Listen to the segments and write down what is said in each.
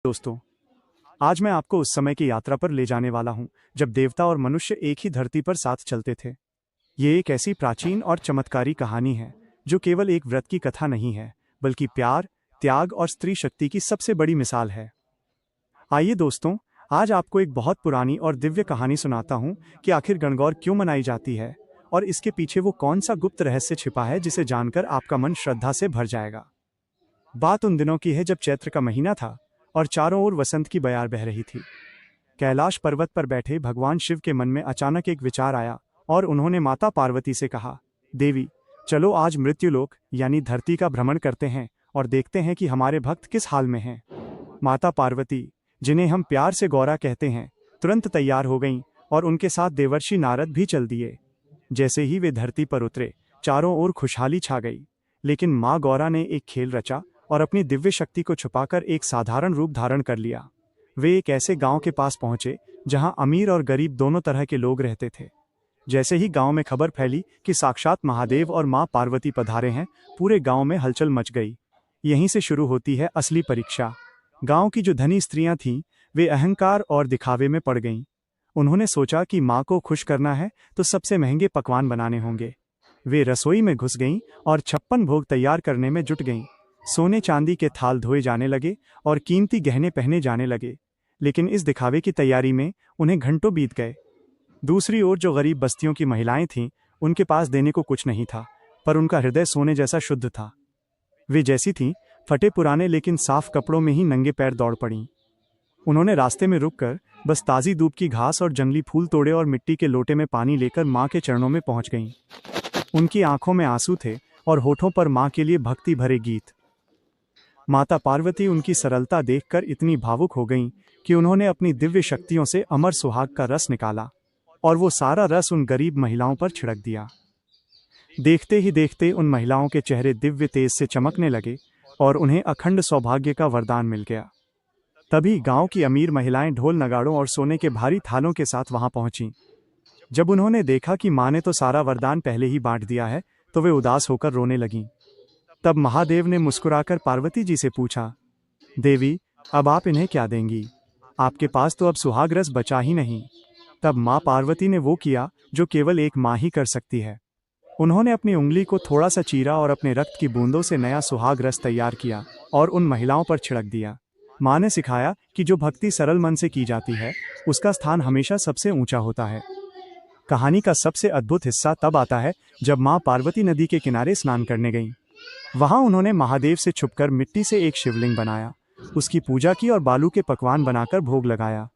दोस्तों, आज मैं आपको उस समय की यात्रा पर ले जाने वाला हूं जब देवता और मनुष्य एक ही धरती पर साथ चलते थे। ये एक ऐसी प्राचीन और चमत्कारी कहानी है जो केवल एक व्रत की कथा नहीं है, बल्कि प्यार, त्याग और स्त्री शक्ति की सबसे बड़ी मिसाल है। आइए दोस्तों, आज आपको एक बहुत पुरानी और दिव्य कहानी सुनाता हूं कि आखिर गणगौर क्यों मनाई जाती है और इसके पीछे वो कौन सा गुप्त रहस्य छिपा है जिसे जानकर आपका मन श्रद्धा से भर जाएगा। बात उन दिनों की है जब चैत्र का महीना था और चारों ओर वसंत की बयार बह रही थी। कैलाश पर्वत पर बैठे भगवान शिव के मन में अचानक एक विचार आया और उन्होंने माता पार्वती से कहा, देवी, चलो आज मृत्युलोक यानी धरती का भ्रमण करते हैं और देखते हैं कि हमारे भक्त किस हाल में हैं। माता पार्वती, जिन्हें हम प्यार से गौरा कहते हैं, तुरंत तैयार हो गईं और उनके साथ देवर्षि नारद भी चल दिए। जैसे ही वे धरती पर उतरे, चारों ओर खुशहाली छा गई। लेकिन माँ गौरा ने एक खेल रचा और अपनी दिव्य शक्ति को छुपाकर एक साधारण रूप धारण कर लिया। वे एक ऐसे गांव के पास पहुंचे जहां अमीर और गरीब दोनों तरह के लोग रहते थे। जैसे ही गांव में खबर फैली कि साक्षात महादेव और मां पार्वती पधारे हैं, पूरे गांव में हलचल मच गई। यहीं से शुरू होती है असली परीक्षा। गांव की जो धनी स्त्रियां थीं, वे अहंकार और दिखावे में पड़ गईं। उन्होंने सोचा कि मां को खुश करना है तो सबसे महंगे पकवान बनाने होंगे। वे रसोई में घुस गईं और 56 भोग तैयार करने में जुट गईं। सोने चांदी के थाल धोए जाने लगे और कीमती गहने पहने जाने लगे। लेकिन इस दिखावे की तैयारी में उन्हें घंटों बीत गए। दूसरी ओर जो गरीब बस्तियों की महिलाएं थीं, उनके पास देने को कुछ नहीं था, पर उनका हृदय सोने जैसा शुद्ध था। वे जैसी थीं, फटे पुराने लेकिन साफ कपड़ों में ही नंगे पैर दौड़ पड़ीं। उन्होंने रास्ते में रुककर बस ताज़ी दूब की घास और जंगली फूल तोड़े और मिट्टी के लोटे में पानी लेकर माँ के चरणों में पहुंच गईं। उनकी आंखों में आंसू थे और होठों पर माँ के लिए भक्ति भरे गीत। माता पार्वती उनकी सरलता देखकर इतनी भावुक हो गईं कि उन्होंने अपनी दिव्य शक्तियों से अमर सुहाग का रस निकाला और वो सारा रस उन गरीब महिलाओं पर छिड़क दिया। देखते ही देखते उन महिलाओं के चेहरे दिव्य तेज से चमकने लगे और उन्हें अखंड सौभाग्य का वरदान मिल गया। तभी गांव की अमीर महिलाएं ढोल नगाड़ों और सोने के भारी थालों के साथ वहां पहुंचीं। जब उन्होंने देखा कि मां ने तो सारा वरदान पहले ही बांट दिया है, तो वे उदास होकर रोने लगीं। तब महादेव ने मुस्कुराकर पार्वती जी से पूछा, देवी, अब आप इन्हें क्या देंगी? आपके पास तो अब सुहाग रस बचा ही नहीं। तब माँ पार्वती ने वो किया जो केवल एक माँ ही कर सकती है। उन्होंने अपनी उंगली को थोड़ा सा चीरा और अपने रक्त की बूंदों से नया सुहाग रस तैयार किया और उन महिलाओं पर छिड़क दिया। माँ ने सिखाया कि जो भक्ति सरल मन से की जाती है, उसका स्थान हमेशा सबसे ऊंचा होता है। कहानी का सबसे अद्भुत हिस्सा तब आता है जब माँ पार्वती नदी के किनारे स्नान करने गईं। वहां उन्होंने महादेव से छुपकर मिट्टी से एक शिवलिंग बनाया, उसकी पूजा की और बालू के पकवान बनाकर भोग लगाया।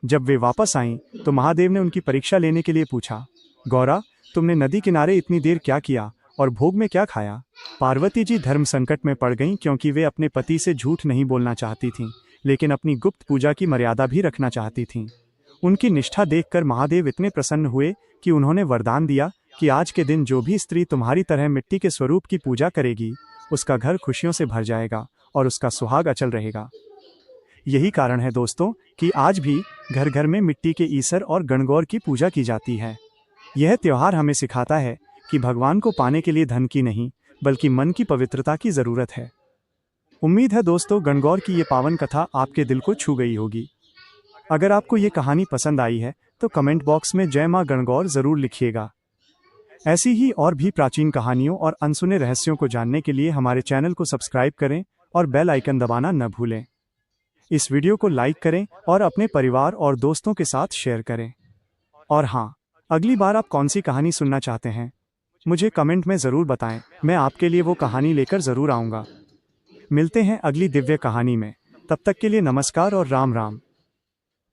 जब वे वापस आईं तो महादेव ने उनकी परीक्षा लेने के लिए पूछा, गौरा, तुमने नदी किनारे इतनी देर क्या किया और भोग में क्या खाया? पार्वती जी धर्म संकट में पड़ गईं क्योंकि वे अपने पति से झूठ नहीं बोलना चाहती थीं, लेकिन अपनी गुप्त पूजा की मर्यादा भी रखना चाहती थीं। उनकी निष्ठा देखकर महादेव इतने प्रसन्न हुए कि उन्होंने वरदान दिया कि आज के दिन जो भी स्त्री तुम्हारी तरह मिट्टी के स्वरूप की पूजा करेगी, उसका घर खुशियों से भर जाएगा और उसका सुहाग अचल रहेगा। यही कारण है दोस्तों कि आज भी घर घर में मिट्टी के ईसर और गणगौर की पूजा की जाती है। यह त्योहार हमें सिखाता है कि भगवान को पाने के लिए धन की नहीं, बल्कि मन की पवित्रता की जरूरत है। उम्मीद है दोस्तों, गणगौर की ये पावन कथा आपके दिल को छू गई होगी। अगर आपको ये कहानी पसंद आई है तो कमेंट बॉक्स में जय मां गणगौर जरूर लिखिएगा। ऐसी ही और भी प्राचीन कहानियों और अनसुने रहस्यों को जानने के लिए हमारे चैनल को सब्सक्राइब करें और बेल आइकन दबाना न भूलें। इस वीडियो को लाइक करें और अपने परिवार और दोस्तों के साथ शेयर करें। और हाँ, अगली बार आप कौन सी कहानी सुनना चाहते हैं, मुझे कमेंट में ज़रूर बताएं। मैं आपके लिए वो कहानी लेकर ज़रूर आऊँगा। मिलते हैं अगली दिव्य कहानी में। तब तक के लिए नमस्कार और राम राम।